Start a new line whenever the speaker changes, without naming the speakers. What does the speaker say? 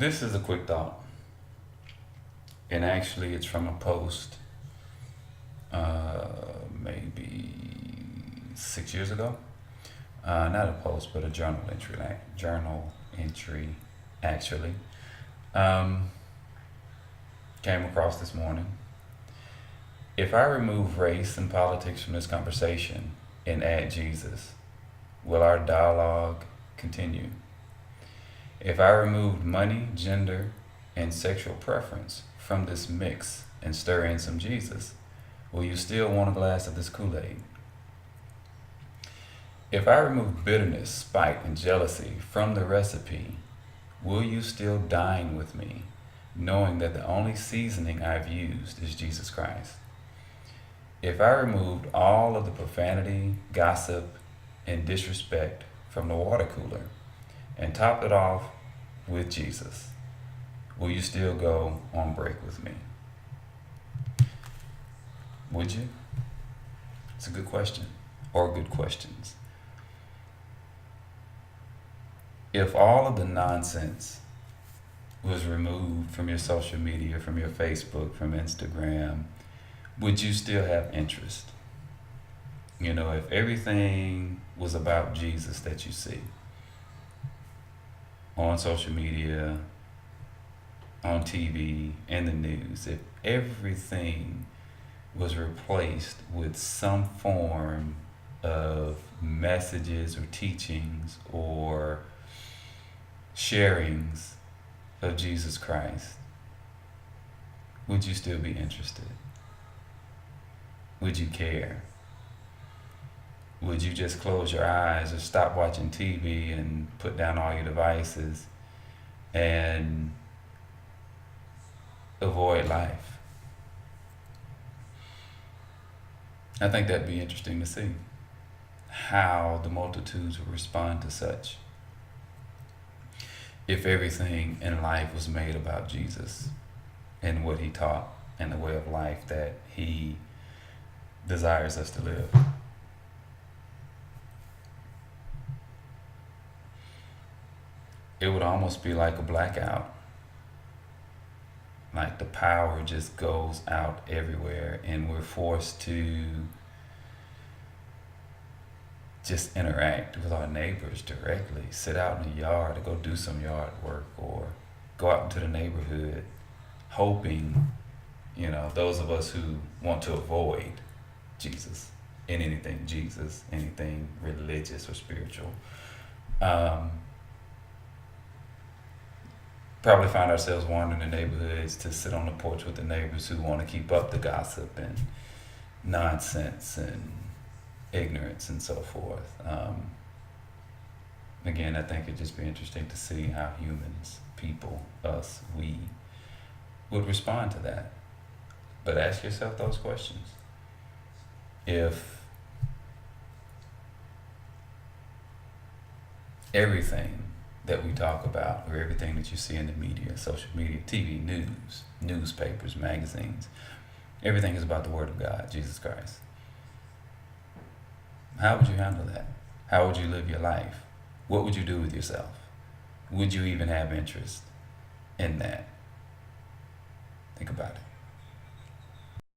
This is a quick thought, and actually, it's from a post maybe 6 years ago. Not a post, but a journal entry. Journal entry, actually. Um, Came across this morning. If I remove race and politics from this conversation and add Jesus, will our dialogue continue? If I removed money, gender, and sexual preference from this mix and stir in some Jesus, will you still want a glass of this Kool-Aid? If I remove bitterness, spite, and jealousy from the recipe, will you still dine with me, knowing that the only seasoning I've used is Jesus Christ? If I removed all of the profanity, gossip, and disrespect from the water cooler and topped it off with Jesus, will you still go on break with me? Would you? It's a good question, or good questions. If all of the nonsense was removed from your social media, from your Facebook, from Instagram, would you still have interest? If everything was about Jesus that you see on social media, on TV, and the news, if everything was replaced with some form of messages or teachings or sharings of Jesus Christ, would you still be interested? Would you care? Would you just close your eyes or stop watching TV and put down all your devices and avoid life? I think that'd be interesting to see how the multitudes would respond to such if everything in life was made about Jesus and what he taught and the way of life that he desires us to live. It would almost be like a blackout. Like the power just goes out everywhere and we're forced to just interact with our neighbors directly, sit out in the yard or go do some yard work or go out into the neighborhood hoping, those of us who want to avoid Jesus and anything Jesus, anything religious or spiritual, probably find ourselves wandering the neighborhoods to sit on the porch with the neighbors who want to keep up the gossip and nonsense and ignorance and so forth. Again, I think it'd just be interesting to see how humans, people, us, we, would respond to that. But ask yourself those questions. If everything that we talk about, or everything that you see in the media, social media, TV, news, newspapers, magazines, everything is about the Word of God, Jesus Christ, how would you handle that? How would you live your life? What would you do with yourself? Would you even have interest in that? Think about it.